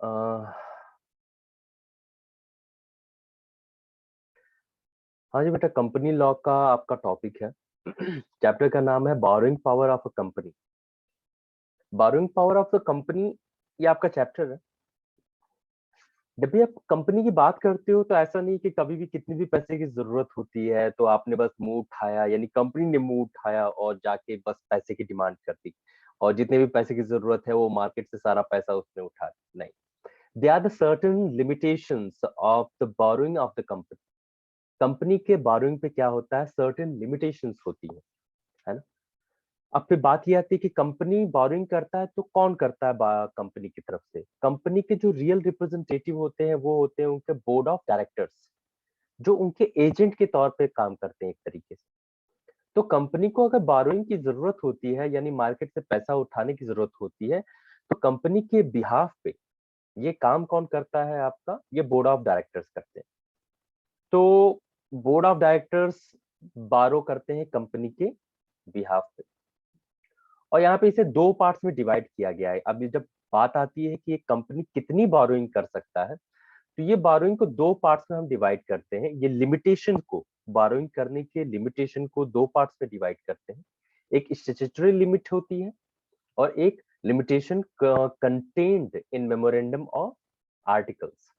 अ, हाँ जी बेटा, company law का आपका टॉपिक है। चैप्टर का नाम है borrowing power of a company. Borrowing power of a company, ये आपका चैप्टर है। जब भी आप कंपनी की बात करते हो तो ऐसा नहीं कि कभी भी कितनी भी पैसे की जरूरत होती है तो आपने बस मुंह उठाया, यानी कंपनी ने मुंह उठाया और जाके बस पैसे की डिमांड कर दी और जितने भी पैसे की जरूरत है वो मार्केट से सारा पैसा उसने उठा लिया। नहीं, they are the certain limitations of the borrowing of the company. Company के बोरोइंग पे क्या होता है, सर्टेन लिमिटेशंस होती है ना। अब फिर बात ये आती है कि कंपनी बोरिंग करता है तो कौन करता है कंपनी की तरफ से। कंपनी के जो रियल रिप्रेजेंटेटिव होते हैं वो होते हैं उनके बोर्ड ऑफ डायरेक्टर्स, जो उनके एजेंट के तौर पे काम करते हैं एक तरीके से। तो कंपनी को अगर बोरोइंग की जरूरत होती है, यानी मार्केट से पैसा उठाने की जरूरत होती है, तो कंपनी के बिहाफ पे ये काम कौन करता है, आपका ये बोर्ड ऑफ डायरेक्टर्स करते हैं। तो बोर्ड ऑफ डायरेक्टर्स बारो करते हैं कंपनी के बिहाफ पे। और यहाँ पे इसे दो पार्ट्स में डिवाइड किया गया है। अभी जब बात आती है कि एक कंपनी कितनी बोरोइंग कर सकता है, तो ये बोरोइंग को दो पार्ट्स में हम डिवाइड करते हैं। ये लिमिटेशन को, बोरोइंग करने के लिमिटेशन को दो पार्ट्स में डिवाइड करते हैं। एक स्टैट्यूटरी लिमिट होती है और एक limitation contained in memorandum of articles.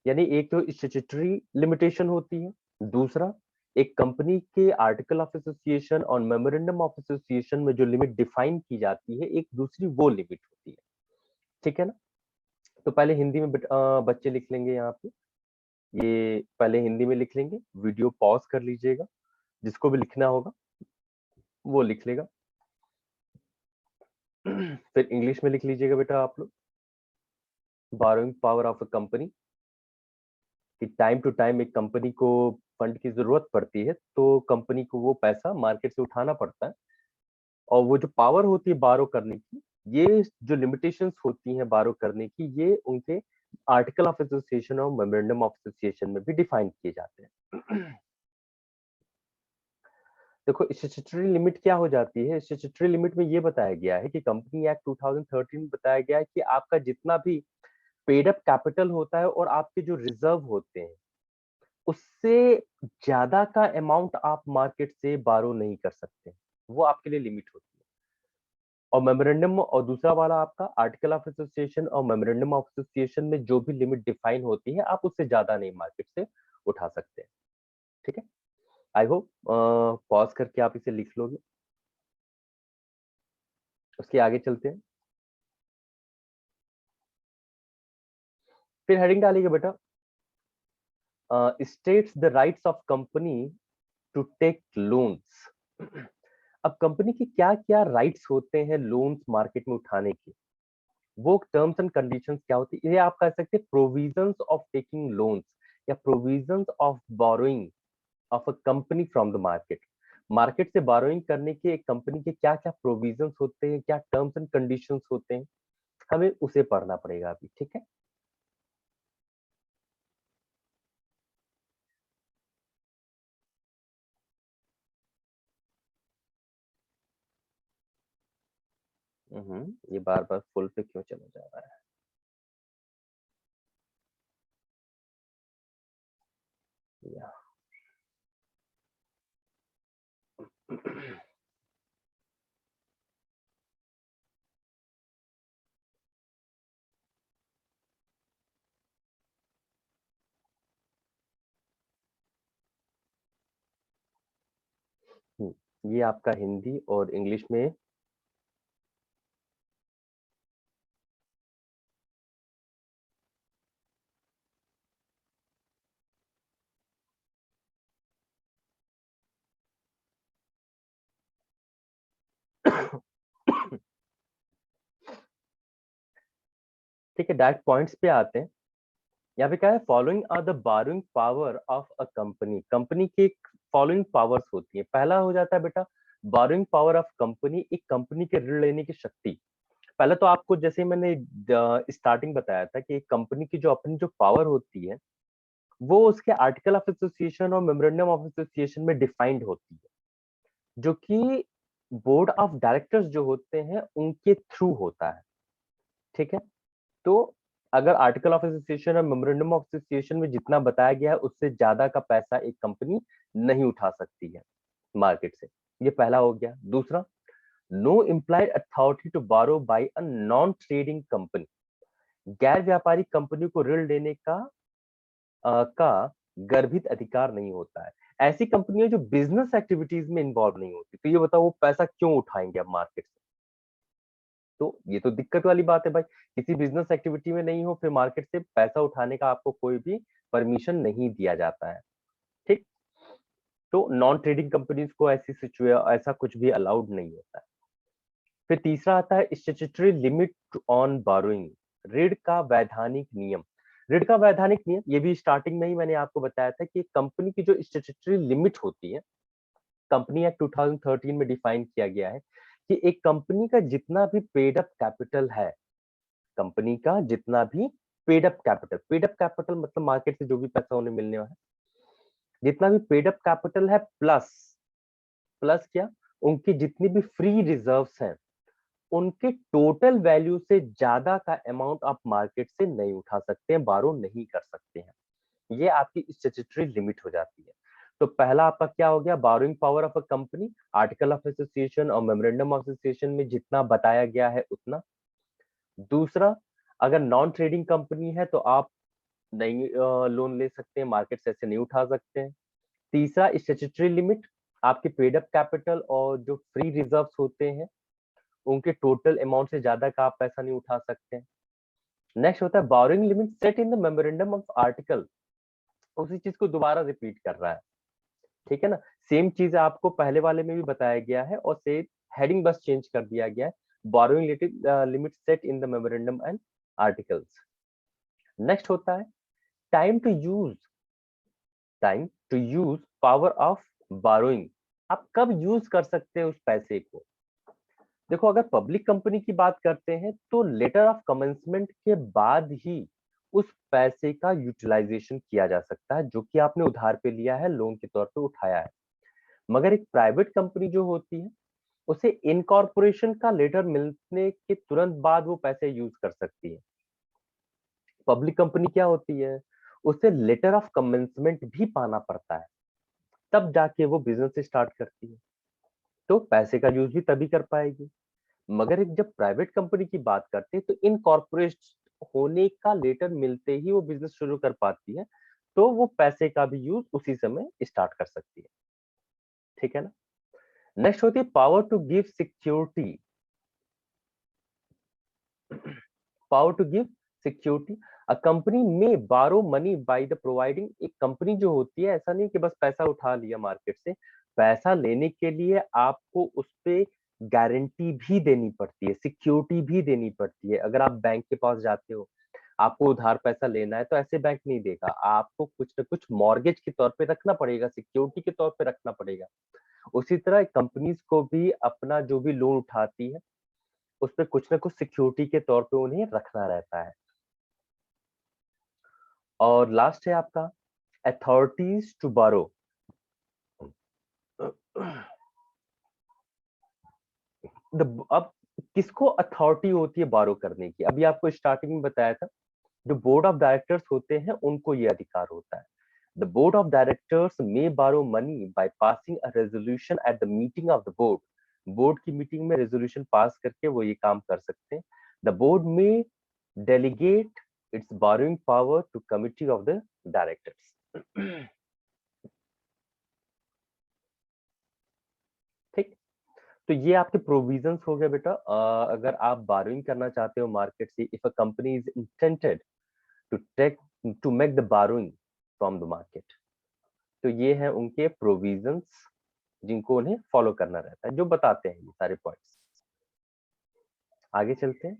यानी एक तो स्टैट्यूटरी लिमिटेशन होती है, दूसरा एक कंपनी के आर्टिकल ऑफ एसोसिएशन और मेमोरेंडम ऑफ एसोसिएशन में जो लिमिट डिफाइन की जाती है, एक दूसरी वो लिमिट होती है। ठीक है ना। तो पहले हिंदी में बच्चे लिख लेंगे यहाँ पे। ये पहले हिंदी में लिख लेंगे, वीडियो पॉज कर लीजिएगा, जिसको भी लिखना होगा वो लिख लेगा। फिर इंग्लिश में लिख लीजिएगा बेटा आप लोग। Borrowing power of a company, कि टाइम टू टाइम एक कंपनी को फंड की जरूरत पड़ती है तो कंपनी को वो पैसा मार्केट से उठाना पड़ता है। और वो जो पावर होती है बारो करने की, ये जो लिमिटेशंस होती हैं बारो करने की, ये उनके आर्टिकल ऑफ एसोसिएशन और मेमोरेंडम ऑफ एसोसिएशन में भी डिफाइन किए जाते हैं। देखो स्टैट्यूटरी लिमिट क्या हो जाती है। स्टैट्यूटरी लिमिट में ये बताया गया है कि कंपनी एक्ट 2013 में बताया गया है कि आपका जितना भी पेड अप कैपिटल होता है और आपके जो रिजर्व होते हैं, उससे ज्यादा का अमाउंट आप मार्केट से बारो नहीं कर सकते। वो आपके लिए लिमिट होती है। और मेमोरेंडम, और दूसरा वाला आपका आर्टिकल ऑफ एसोसिएशन और मेमोरेंडम ऑफ एसोसिएशन में जो भी लिमिट डिफाइन होती है, आप उससे ज्यादा नहीं मार्केट से उठा सकते हैं। ठीक है, आई होप पॉज करके आप इसे लिख लोगे। उसके आगे चलते हैं। फिर हेडिंग डालिएगा बेटा, states the rights of company to take loans. अब कंपनी के क्या क्या राइट्स होते हैं लोन्स मार्केट में उठाने के, वो टर्म्स एंड कंडीशंस क्या होती है, ये आप कह सकते हैं प्रोविजंस ऑफ टेकिंग लोन्स या provisions of borrowing of a company from the market. Market से बोरोइंग करने के एक कंपनी के क्या क्या प्रोविजंस होते हैं, क्या टर्म्स एंड कंडीशंस होते हैं, हमें उसे पढ़ना पड़ेगा अभी। ठीक है। ये बार बार फुल पे क्यों चला जा रहा है। या ये आपका हिंदी और इंग्लिश में। ठीक है, डायरेक्ट पॉइंट्स पे आते हैं। यहाँ पे क्या है, following are the borrowing power of a company. Company की फॉलोइंग पावर्स होती है। पहला हो जाता है बेटा बोरोइंग पावर ऑफ कंपनी, एक कंपनी के ऋण लेने की शक्ति। पहले तो आपको जैसे मैंने स्टार्टिंग बताया था कि एक कंपनी की जो अपनी जो पावर होती है, वो उसके आर्टिकल ऑफ एसोसिएशन और मेमोरेंडम ऑफ एसोसिएशन में डिफाइंड होती है, जो कि बोर्ड ऑफ डायरेक्टर्स जो होते हैं उनके थ्रू होता है। ठीक है। तो अगर आर्टिकल ऑफ एसोसिएशन और मेमोरेंडम ऑफ एसोसिएशन में जितना बताया गया है उससे ज्यादा का पैसा एक कंपनी नहीं उठा सकती है मार्केट से। ये पहला हो गया। दूसरा, no implied authority to borrow by a non trading company. गैर व्यापारी कंपनी को ऋण लेने का गर्भित अधिकार नहीं होता है। ऐसी कंपनियां जो बिजनेस एक्टिविटीज में इन्वॉल्व नहीं होती, तो ये बताओ वो पैसा क्यों उठाएंगे अब मार्केट से? तो ये तो दिक्कत वाली बात है भाई। किसी बिजनेस एक्टिविटी में नहीं हो, फिर मार्केट से पैसा उठाने का आपको कोई भी परमिशन नहीं दिया जाता है। ठीक। तो नॉन ट्रेडिंग कंपनीज को ऐसा कुछ भी अलाउड नहीं होता है। फिर तीसरा आता है स्टैट्यूटरी लिमिट ऑन बोरोइंग। ऋण का वैधानिक नियम। ऋण का वैधानिक नियम, ये भी स्टार्टिंग में ही मैंने आपको बताया था कि कंपनी की जो स्टैट्यूटरी लिमिट होती है, कंपनी एक्ट 2013 में डिफाइन किया गया है कि एक कंपनी का जितना भी पेड अप कैपिटल है, कंपनी का जितना भी पेड अप कैपिटल मतलब मार्केट से जो भी पैसा उन्हें मिलने वाला है, जितना भी पेड अप कैपिटल है, प्लस प्लस क्या, उनकी जितनी भी फ्री रिजर्व्स हैं, उनके टोटल वैल्यू से ज्यादा का अमाउंट आप मार्केट से नहीं उठा सकते हैं, बारो नहीं कर सकते हैं। ये आपकी स्टैट्यूटरी लिमिट हो जाती है। तो पहला आपका क्या हो गया, burrowing power of a company, article of association और मेमोरेंडम ऑफ एसोसिएशन में जितना बताया गया है उतना। दूसरा, अगर नॉन ट्रेडिंग कंपनी है तो आप नहीं लोन ले सकते हैं, मार्केट से ऐसे नहीं उठा सकते हैं। तीसरा, स्टैट्यूटरी लिमिट, आपके पेड अप कैपिटल और जो फ्री रिजर्व्स होते हैं उनके टोटल अमाउंट से ज्यादा का आप पैसा नहीं उठा सकते हैं। नेक्स्ट होता है borrowing limit set in the memorandum of article. उसी चीज को दोबारा रिपीट कर रहा है, ठीक है ना। सेम चीज आपको पहले वाले में भी बताया गया है और से हेडिंग बस चेंज कर दिया गया है। Borrowing limit set in the memorandum and articles. Next होता है time to use, time to use power of borrowing. आप कब यूज कर सकते हैं उस पैसे को? देखो, अगर पब्लिक कंपनी की बात करते हैं तो लेटर ऑफ कमेंसमेंट के बाद ही उस पैसे का यूटिलाइजेशन किया जा सकता है जो कि आपने उधार पे लिया है, लोन के तौर पे उठाया है। मगर एक प्राइवेट कंपनी जो होती है, उसे इनकॉर्पोरेशन का लेटर मिलने के तुरंत बाद वो पैसे यूज कर सकती है। पब्लिक कंपनी क्या होती है, उसे लेटर ऑफ कमेंसमेंट भी पाना पड़ता है, तब जाके वो बिजनेस स्टार्ट करती है। तो पैसे का यूज भी तभी कर पाएगी। मगर एक जब प्राइवेट कंपनी की बात करते हैं तो इनकॉर्पोरेट होने का लेटर मिलते ही वो बिजनेस शुरू कर पाती है, तो वो पैसे का भी यूज उसी समय स्टार्ट कर सकती है। ठीक है ना। नेक्स्ट होती है power to give security. Power to give security, a company may borrow money by the providing. एक कंपनी जो होती है, ऐसा नहीं कि बस पैसा उठा लिया मार्केट से, पैसा लेने के लिए आपको उस पे गारंटी भी देनी पड़ती है, सिक्योरिटी भी देनी पड़ती है। अगर आप बैंक के पास जाते हो, आपको उधार पैसा लेना है, तो ऐसे बैंक नहीं देगा, आपको कुछ ना कुछ मॉर्गेज के तौर पे रखना पड़ेगा, सिक्योरिटी के तौर पे रखना पड़ेगा। उसी तरह कंपनीज को भी अपना जो भी लोन उठाती है उस पे कुछ ना कुछ सिक्योरिटी के तौर पे उन्हें रखना रहता है। और लास्ट है आपका अथॉरिटीज टू बारो। अब किसको अथॉरिटी होती है बारो करने की? अभी आपको स्टार्टिंग में बताया था, जो बोर्ड ऑफ डायरेक्टर्स होते हैं उनको ये अधिकार होता है। The board of directors may borrow money by passing a resolution at the meeting of the board. Board की मीटिंग में रेजोल्यूशन पास करके वो ये काम कर सकते हैं। The board may delegate its borrowing power to committee of the directors. ठीक। तो ये आपके प्रोविजंस हो गए बेटा। अगर आप बारोइंग करना चाहते हो मार्केट से, if a company is intended to take to make the borrowing from the market, तो ये है उनके प्रोविजंस जिनको उन्हें फॉलो करना रहता है, जो बताते हैं ये सारे पॉइंट्स। आगे चलते हैं।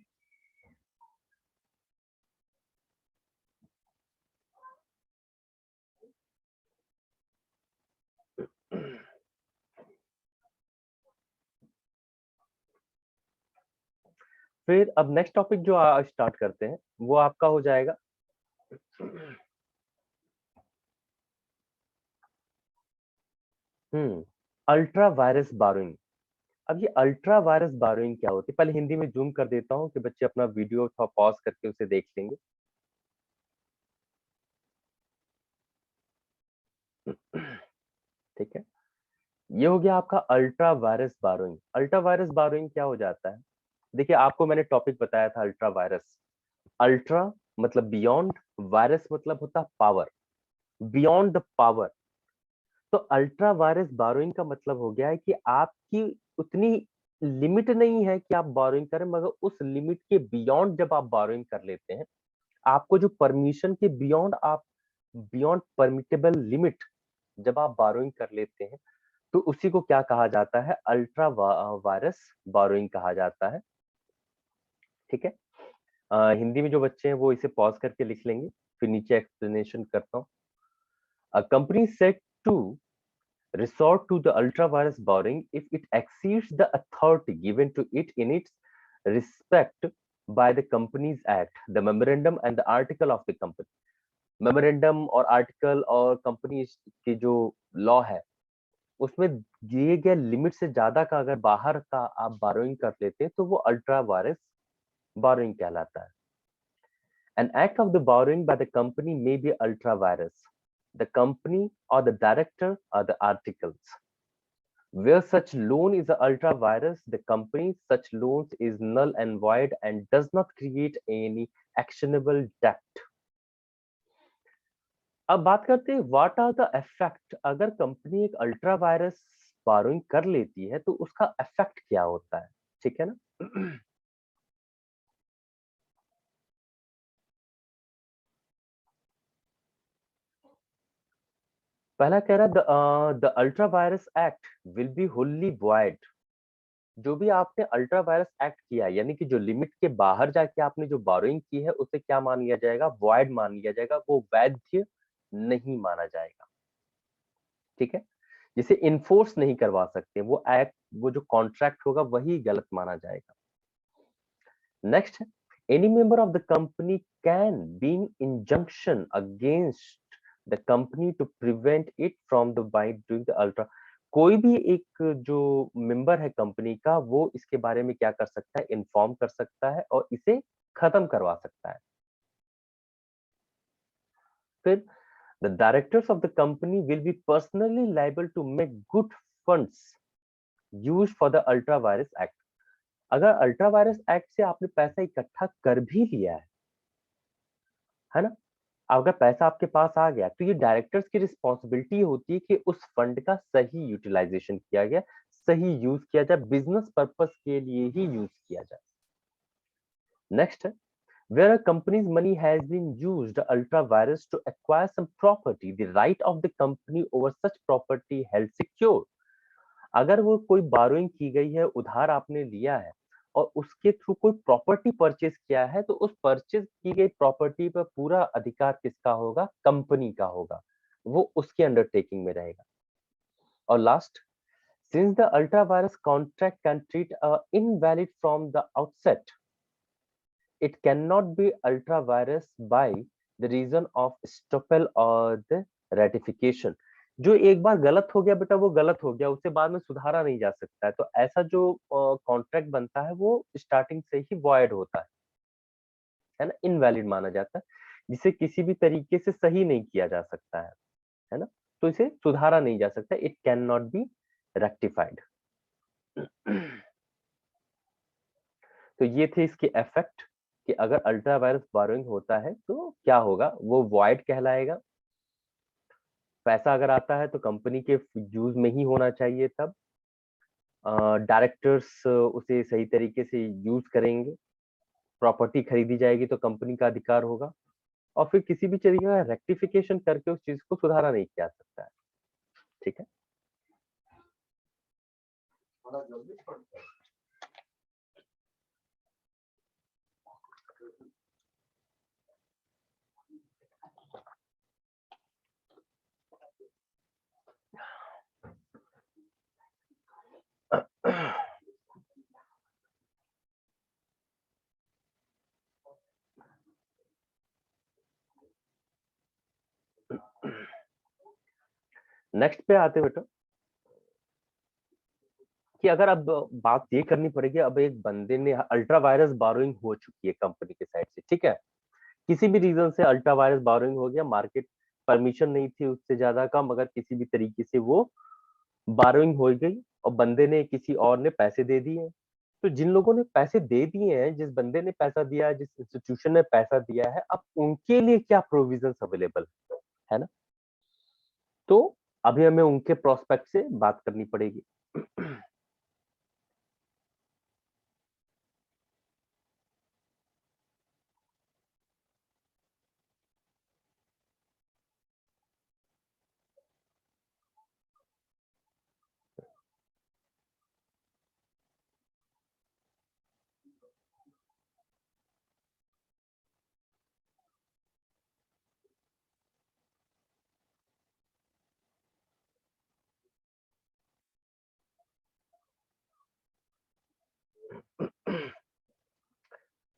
फिर अब नेक्स्ट टॉपिक जो स्टार्ट करते हैं वो आपका हो जाएगा अल्ट्रा वायरस बारोइंग। अब ये अल्ट्रा वायरस बारोइंग क्या होती है, पहले हिंदी में जूम कर देता हूँ कि बच्चे अपना वीडियो थोड़ा पॉज करके उसे देख लेंगे। ठीक है, ये हो गया आपका ultra vires burrowing. Ultra vires burrowing क्या हो जाता है? देखिए, आपको मैंने टॉपिक बताया था अल्ट्रा वायरस। अल्ट्रा मतलब बियॉन्ड, वायरस मतलब होता है पावर, बियॉन्ड द पावर। तो अल्ट्रा वायरस बोरोइंग का मतलब हो गया है कि आपकी उतनी लिमिट नहीं है कि आप बोरोइंग करें, मगर उस लिमिट के बियॉन्ड जब आप बोरोइंग कर लेते हैं, आपको जो परमिशन के बियॉन्ड आप बियॉन्ड परमिटेबल लिमिट जब आप बोरोइंग कर लेते हैं, तो उसी को क्या कहा जाता है? अल्ट्रा वायरस बोरोइंग कहा जाता है। ठीक है, हिंदी में जो बच्चे हैं वो इसे पॉज करके लिख लेंगे, फिर नीचे एक्सप्लेनेशन करता हूँ। A company set to resort to the ultra-virus borrowing if it exceeds the authority given to it in its respect by the Companies Act, the memorandum and the article of the company. Memorandum और article और company की जो law है, उसमें दिए गए limit से ज्यादा का अगर बाहर का आप बारोइंग कर लेते हैं, तो वो अल्ट्रा वायरस बारोइंग कहलाता है। An act of the borrowing by the company may be ultra virus. The company or the director are the articles. Where such loan is a ultra virus, the company such loans is null and void and does not create any actionable debt. अब बात करते हैं what are the effect. अगर company एक ultra vires borrowing कर लेती है तो उसका इफेक्ट क्या होता है? ठीक है ना। पहला कह रहा है the ultra vires act will be Holi void. जो भी आपने अल्ट्रा वायरस एक्ट किया है, यानी कि जो लिमिट के बाहर जाके आपने जो बोरोइंग की है, उसे क्या मान लिया जाएगा? वॉइड मान लिया जाएगा, वो वैध नहीं माना जाएगा। ठीक है, जिसे इन्फोर्स नहीं करवा सकते, वो एक्ट, वो जो कॉन्ट्रैक्ट होगा वही गलत माना जाएगा। नेक्स्ट है, any member of the company can being injunction against the company to prevent it from the bite doing the ultra. कोई भी एक जो मेंबर है कंपनी का, वो इसके बारे में क्या कर सकता है? इन्फॉर्म कर सकता है और इसे खत्म करवा सकता है। फिर the directors of the company will be personally liable to make good funds used for the ultra virus act। अगर अल्ट्रा वायरस एक्ट से आपने पैसा इकट्ठा कर भी लिया है ना, अगर पैसा आपके पास आ गया, तो ये डायरेक्टर्स की रिस्पॉन्सिबिलिटी होती है कि उस फंड का सही यूटिलाइजेशन किया गया, सही यूज किया जाए, बिजनेस पर्पस के लिए ही यूज किया जाए। नेक्स्ट है, where a company's money has been used ultra virus to acquire some property, the right of the company over such property held secure। अगर वो कोई बारोइंग की गई है, उधार आपने लिया है और उसके थ्रू कोई प्रॉपर्टी परचेज किया है, तो उस परचेज की गई प्रॉपर्टी पर पूरा अधिकार किसका होगा? कंपनी का होगा, वो उसके अंडरटेकिंग में रहेगा। और last, since the ultra vires contract can treat invalid from the outset, it cannot be ultra virus by the reason of stoppel or the ratification। जो एक बार गलत हो गया बेटा, वो गलत हो गया, उसे बाद में सुधारा नहीं जा सकता है। तो ऐसा जो कॉन्ट्रैक्ट बनता है, वो स्टार्टिंग से ही वॉइड होता है ना, इनवैलिड माना जाता है, जिसे किसी भी तरीके से सही नहीं किया जा सकता है ना, तो इसे सुधारा नहीं जा सकता, it can not be rectified. तो ये थे इसके इफेक्ट कि अगर अल्ट्रा वायरस बोरोइंग होता है तो क्या होगा? वो वॉइड कहलाएगा। पैसा अगर आता है तो कंपनी के यूज में ही होना चाहिए, तब डायरेक्टर्स उसे सही तरीके से यूज करेंगे, प्रॉपर्टी खरीदी जाएगी तो कंपनी का अधिकार होगा, और फिर किसी भी तरीके का रेक्टिफिकेशन करके उस चीज को सुधारा नहीं किया सकता है। ठीक है, नेक्स्ट पे आते बेटा, कि अगर अब बात ये करनी पड़ेगी, अब एक बंदे ने अल्ट्रा वायरस बोरोइंग हो चुकी है कंपनी के साइड से, ठीक है, किसी भी रीजन से अल्ट्रा वायरस बोरोइंग हो गया, मार्केट परमिशन नहीं थी उससे ज्यादा का, मगर किसी भी तरीके से वो बारोइंग हो गई और बंदे ने किसी और ने पैसे दे दिए। तो जिन लोगों ने पैसे दे दिए हैं, जिस बंदे ने पैसा दिया है, जिस इंस्टीट्यूशन ने पैसा दिया है, अब उनके लिए क्या प्रोविजंस अवेलेबल है ना। तो अभी हमें उनके प्रोस्पेक्ट से बात करनी पड़ेगी।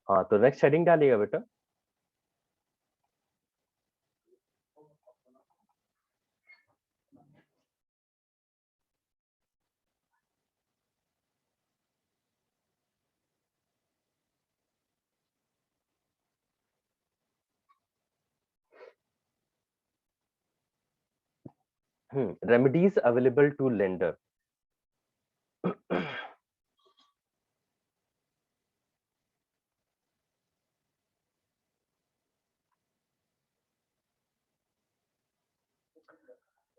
हाँ, तो नेक्स्ट हेडिंग डालिएगा बेटा। Remedies available to lender.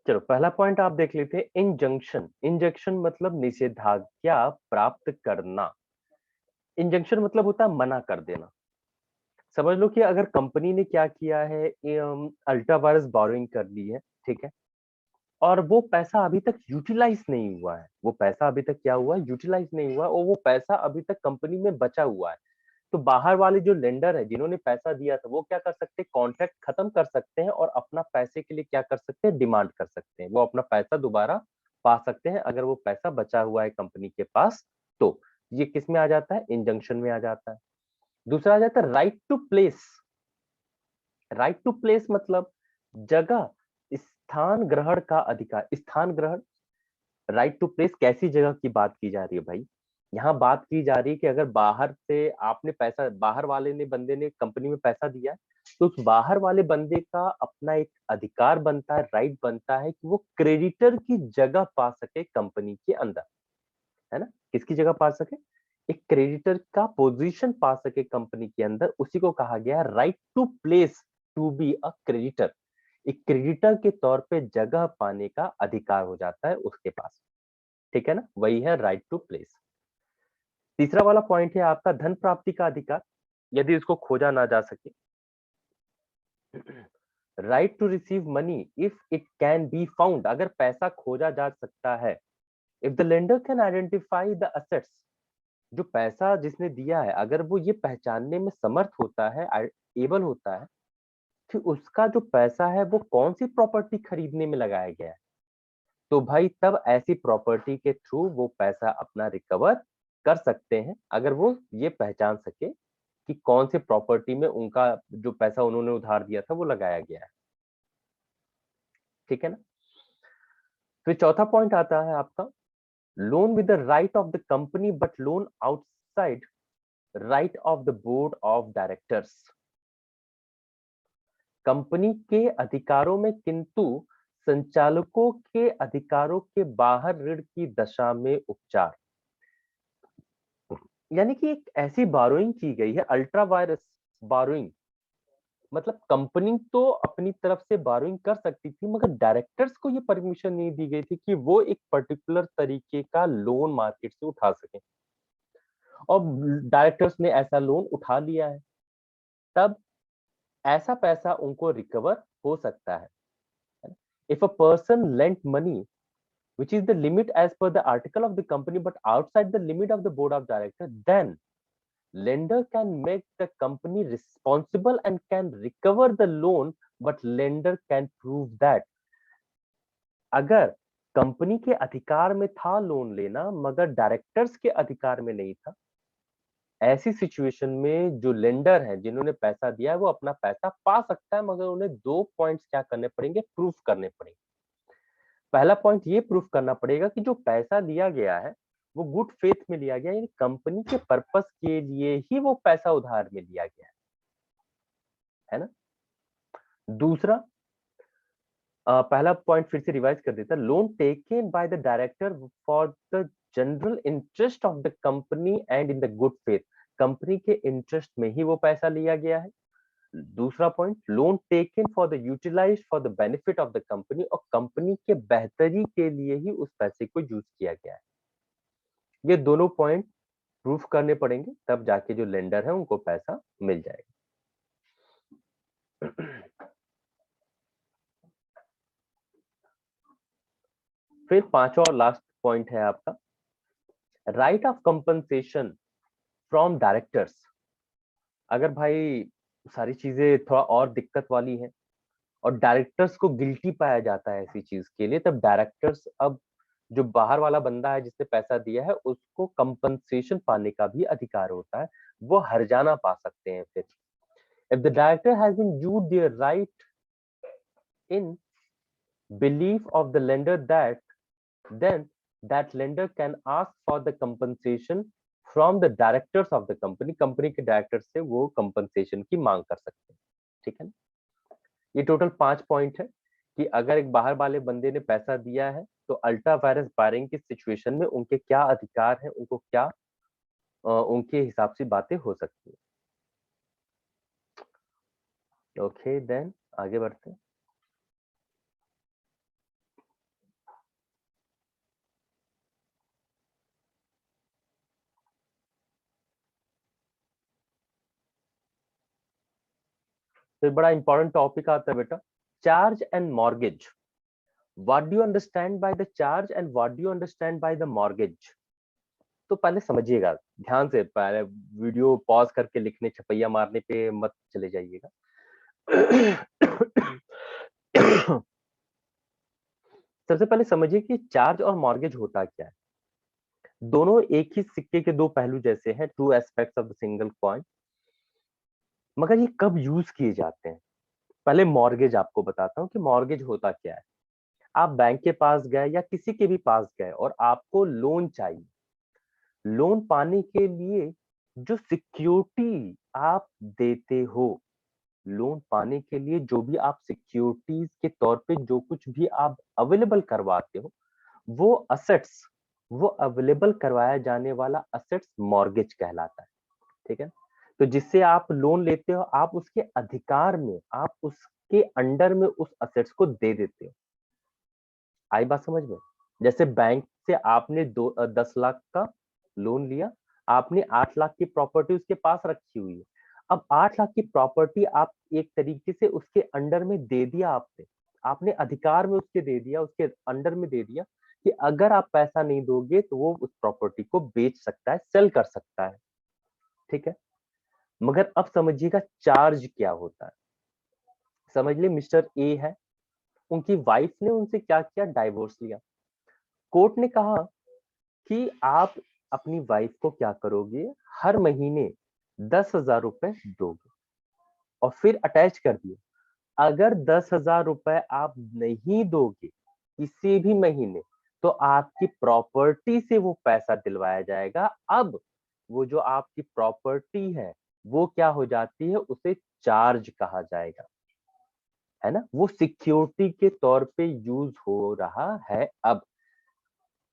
चलो, पहला पॉइंट आप देख लेते हैं, इंजंक्शन। इंजंक्शन मतलब निषेधाज्ञा प्राप्त करना। इंजंक्शन मतलब होता है मना कर देना। समझ लो कि अगर कंपनी ने क्या किया है, अल्ट्रा वायरस बोरोइंग कर ली है, ठीक है, और वो पैसा अभी तक यूटिलाइज नहीं हुआ है। वो पैसा अभी तक क्या हुआ है, यूटिलाइज नहीं हुआ है, और वो पैसा अभी तक कंपनी में बचा हुआ है। तो बाहर वाले जो लेंडर है, जिन्होंने पैसा दिया था, वो क्या कर सकते हैं, कॉन्ट्रैक्ट खत्म कर सकते हैं और अपना पैसे के लिए क्या कर सकते हैं, डिमांड कर सकते हैं। वो अपना पैसा दोबारा पा सकते हैं अगर वो पैसा बचा हुआ है कंपनी के पास। तो ये किस में आ जाता है, इंजंक्शन में आ जाता है। दूसरा आ जाता है right to place. Right to place मतलब जगह, स्थान ग्रहण का अधिकार। स्थान ग्रहण, राइट टू प्लेस कैसी जगह की बात की जा रही है भाई। यहाँ बात की जा रही है कि अगर बाहर से आपने पैसा, बाहर वाले ने, बंदे ने कंपनी में पैसा दिया है, तो उस बाहर वाले बंदे का अपना एक अधिकार बनता है, राइट बनता है कि वो क्रेडिटर की जगह पा सके कंपनी के अंदर, है ना। किसकी जगह पा सके, एक क्रेडिटर का पोजीशन पा सके कंपनी के अंदर, उसी को कहा गया right to place, to be a creditor. एक क्रेडिटर के तौर पे जगह पाने का अधिकार हो जाता है उसके पास, ठीक है ना, वही है राइट टू प्लेस। तीसरा वाला पॉइंट है आपका धन प्राप्ति का अधिकार, यदि उसको खोजा ना जा सके। Right to receive money if it can be found, अगर पैसा खोजा जा सकता है। If the lender can identify the assets, जो पैसा जिसने दिया है, अगर वो ये पहचानने में समर्थ होता है, एबल होता है कि उसका जो पैसा है वो कौन सी प्रॉपर्टी खरीदने में लगाया गया है, तो भाई तब ऐसी प्रॉपर्टी के थ्रू वो पैसा अपना रिकवर कर सकते हैं, अगर वो ये पहचान सके कि कौन से प्रॉपर्टी में उनका जो पैसा उन्होंने उधार दिया था वो लगाया गया है, ठीक है ना। फिर चौथा पॉइंट आता है आपका loan with the right of the company but loan outside right of the board of directors. Company के अधिकारों में किंतु संचालकों के अधिकारों के बाहर ऋण की दशा में उपचार। यानी कि एक ऐसी बारोइंग की गई है, अल्ट्रा वायरस बारोइंग, मतलब कंपनी तो अपनी तरफ से बारोइंग कर सकती थी, मगर डायरेक्टर्स को ये परमिशन नहीं दी गई थी कि वो एक पर्टिकुलर तरीके का लोन मार्केट से उठा सके, और डायरेक्टर्स ने ऐसा लोन उठा लिया है। तब ऐसा पैसा उनको रिकवर हो सकता है। If a person lent money which is the limit as per the article of the company but outside the limit of the board of directors, then lender can make the company responsible and can recover the loan, but lender can prove that अगर company के अधिकार में था loan लेना मगर directors के अधिकार में नहीं था, ऐसी सिचुएशन में जो लेंडर है, जिन्होंने पैसा दिया है, वो अपना पैसा पा सकता है, मगर उन्हें दो पॉइंट्स क्या करने पड़ेंगे, प्रूफ करने पड़ेंगे। पहला पॉइंट ये प्रूफ करना पड़ेगा कि जो पैसा लिया गया है वो गुड फेथ में लिया गया है, यानी कंपनी के पर्पस के लिए ही वो पैसा उधार में लिया गया है ना। दूसरा, पहला पॉइंट फिर से रिवाइज कर देता, loan taken by the director for the general interest of the company and in the good faith, company के इंटरेस्ट में ही वो पैसा लिया गया है। दूसरा point, loan taken for the utilized for the benefit of the company, और कंपनी के बेहतरी के लिए ही उस पैसे को यूज किया गया है। ये दोनों पॉइंट प्रूफ करने पड़ेंगे, तब जाके जो लेंडर है उनको पैसा मिल जाएगा। फिर पांचवा और लास्ट पॉइंट है आपका right of compensation from directors. अगर भाई सारी चीजें थोड़ा और दिक्कत वाली है और डायरेक्टर्स को गिल्टी पाया जाता है ऐसी चीज के लिए, तब डायरेक्टर्स, अब जो बाहर वाला बंदा है जिसने पैसा दिया है, उसको कंपनसेशन पाने का भी अधिकार होता है, वो हर्जाना पा सकते हैं। फिर if the director has been used their right in belief of the lender, that then that lender can ask for the compensation from the directors of the company, company के डायरेक्टर से वो कंपनसेशन की मांग कर सकते हैं। ठीक है ना, ये टोटल 5 पॉइंट है कि अगर एक बाहर वाले बंदे ने पैसा दिया है तो अल्ट्रा वायरस बायरिंग की सिचुएशन में उनके क्या अधिकार है, उनको क्या उनके हिसाब से बातें हो सकती है। ओके देन आगे बढ़ते हैं। तो बड़ा इंपॉर्टेंट टॉपिक आता है बेटा, charge and mortgage. What do you understand by the charge and what do you understand by the mortgage? तो पहले समझिएगा ध्यान से, पहले वीडियो पॉज करके लिखने छपैया मारने पे मत चले जाइएगा। सबसे पहले समझिए कि चार्ज और मॉर्गेज होता क्या है। दोनों एक ही सिक्के के दो पहलू जैसे हैं, two aspects of the single coin, मगर ये कब यूज किए जाते हैं। पहले मॉर्गेज आपको बताता हूँ कि मॉर्गेज होता क्या है। आप बैंक के पास गए या किसी के भी पास गए और आपको लोन चाहिए, लोन पाने के लिए जो सिक्योरिटी आप देते हो, लोन पाने के लिए जो भी आप सिक्योरिटीज के तौर पे जो कुछ भी आप अवेलेबल करवाते हो, वो असेट्स, वो अवेलेबल करवाया जाने वाला असेट्स मॉर्गेज कहलाता है। ठीक है, तो जिससे आप लोन लेते हो, आप उसके अधिकार में, आप उसके अंडर में उस असेट्स को दे देते हो। आई बात समझ में? जैसे बैंक से आपने 10 लाख का लोन लिया, आपने 8 लाख की प्रॉपर्टी उसके पास रखी हुई है। अब 8 लाख की प्रॉपर्टी आप एक तरीके से उसके अंडर में दे दिया, आपने आपने अधिकार में उसके दे दिया, उसके अंडर में दे दिया कि अगर आप पैसा नहीं दोगे तो वो उस प्रॉपर्टी को बेच सकता है, सेल कर सकता है। ठीक है, मगर अब समझिएगा चार्ज क्या होता है। समझ लिए, मिस्टर ए है, उनकी वाइफ ने उनसे क्या किया, डाइवोर्स लिया। कोर्ट ने कहा कि आप अपनी वाइफ को क्या करोगे, हर महीने 10,000 रुपए दोगे, और फिर अटैच कर दिए, अगर 10,000 रुपए आप नहीं दोगे किसी भी महीने, तो आपकी प्रॉपर्टी से वो पैसा दिलवाया जाएगा। अब वो जो आपकी प्रॉपर्टी है वो क्या हो जाती है, उसे चार्ज कहा जाएगा, है ना, वो सिक्योरिटी के तौर पे यूज हो रहा है। अब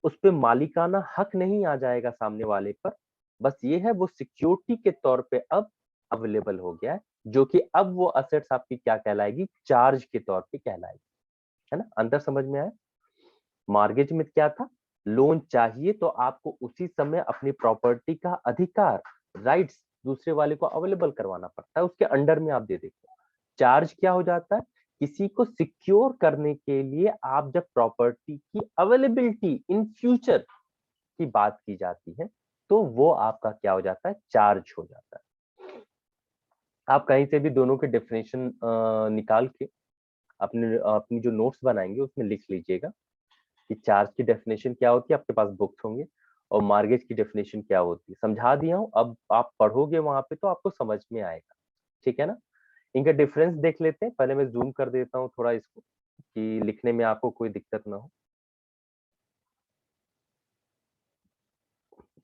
उस पे मालिकाना हक नहीं आ जाएगा सामने वाले पर, बस ये है वो सिक्योरिटी के तौर पे अब अवेलेबल हो गया है, जो कि अब वो असेट्स आपकी क्या कहलाएगी, चार्ज के तौर पे कहलाएगी। है ना, अंतर समझ में आया? मॉर्गेज में क्या था, लोन चाहिए तो आपको उसी समय अपनी प्रॉपर्टी का अधिकार, राइट्स दूसरे वाले को अवेलेबल करवाना पड़ता है, उसके अंडर में आप दे देते हो। चार्ज क्या हो जाता है, किसी को सिक्योर करने के लिए आप जब प्रॉपर्टी की अवेलेबिलिटी इन फ्यूचर की बात की जाती है, तो वो आपका क्या हो जाता है, चार्ज हो जाता है। आप कहीं से भी दोनों के डेफिनेशन निकाल के अपने अपनी जो नोट्स बनाएंगे उसमें लिख लीजिएगा कि चार्ज की डेफिनेशन क्या होती है, आपके पास बुक्स होंगे, और मॉर्गेज की डेफिनेशन क्या होती है। समझा दिया हूं, अब आप पढ़ोगे वहां पे तो आपको समझ में आएगा। ठीक है ना, इनका डिफरेंस देख लेते हैं। पहले मैं जूम कर देता हूँ थोड़ा इसको, कि लिखने में आपको कोई दिक्कत ना हो।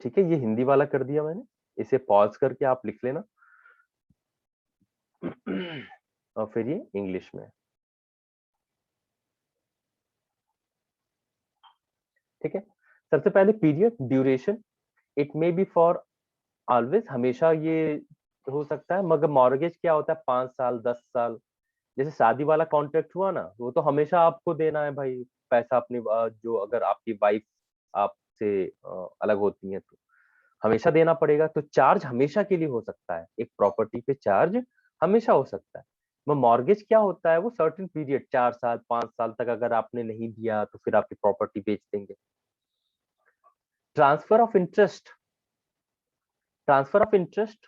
ठीक है, ये हिंदी वाला कर दिया मैंने, इसे पॉज करके आप लिख लेना। और फिर ये इंग्लिश में। ठीक है। सबसे पहले period, duration, it may be for always, हमेशा ये हो सकता है, मगर मॉर्गेज क्या होता है 5 साल 10 साल। जैसे शादी वाला कॉन्ट्रैक्ट हुआ ना, वो तो हमेशा आपको देना है भाई पैसा अपनी, जो अगर आपकी वाइफ आपसे अलग होती है तो हमेशा देना पड़ेगा, तो चार्ज हमेशा के लिए हो सकता है, एक प्रॉपर्टी पे चार्ज हमेशा हो सकता है। मॉर्गेज क्या होता है, वो सर्टेन पीरियड 4 साल 5 साल तक अगर आपने नहीं दिया तो फिर आपकी प्रॉपर्टी बेच देंगे। Transfer of interest, transfer of interest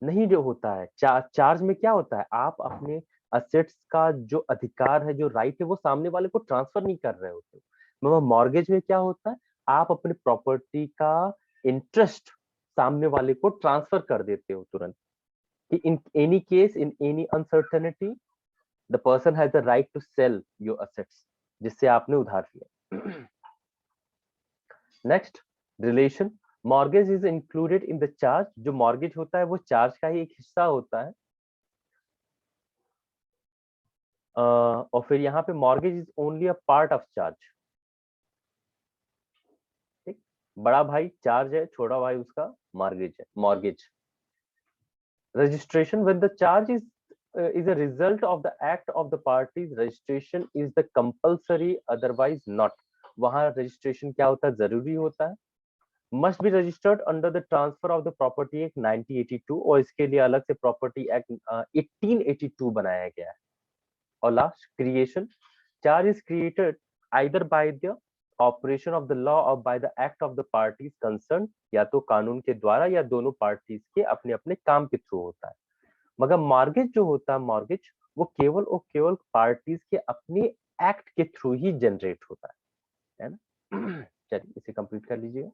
नहीं जो होता है, चार्ज में क्या होता है, आप अपने असेट्स का जो अधिकार है, जो राइट है, वो सामने वाले को ट्रांसफर नहीं कर रहे होते। मगर मॉर्गेज में क्या होता है, आप अपने प्रॉपर्टी का इंटरेस्ट सामने वाले को ट्रांसफर कर देते हो तुरंत, कि in any case, in any uncertainty, the person has the right to sell your assets, जिससे आपने उधार लिया। Next, relation, mortgage is included in the charge, जो मॉर्गेज होता है वो चार्ज का ही एक हिस्सा होता है। और फिर यहाँ पे mortgage is only a part of charge. ठीक, बड़ा भाई चार्ज है, छोटा भाई उसका मॉर्गेज है, mortgage. registration, when the charge is a result of the act of the parties, registration is the compulsory, otherwise not। वहां registration क्या होता है, जरूरी होता है। must be registered under the transfer of the property act 1982, और इसके लिए अलग से property act 1882 बनाया गया है। और last, creation, charge is created either by the operation of the law or by the act of the parties concerned, या तो कानून के द्वारा या दोनों पार्टीज के अपने अपने काम के थ्रू होता है। मगर मॉर्गेज जो होता है, मॉर्गेज वो केवल और केवल पार्टीज के अपने एक्ट के थ्रू ही जनरेट होता है ना। चलिए इसे कंप्लीट कर लीजिए।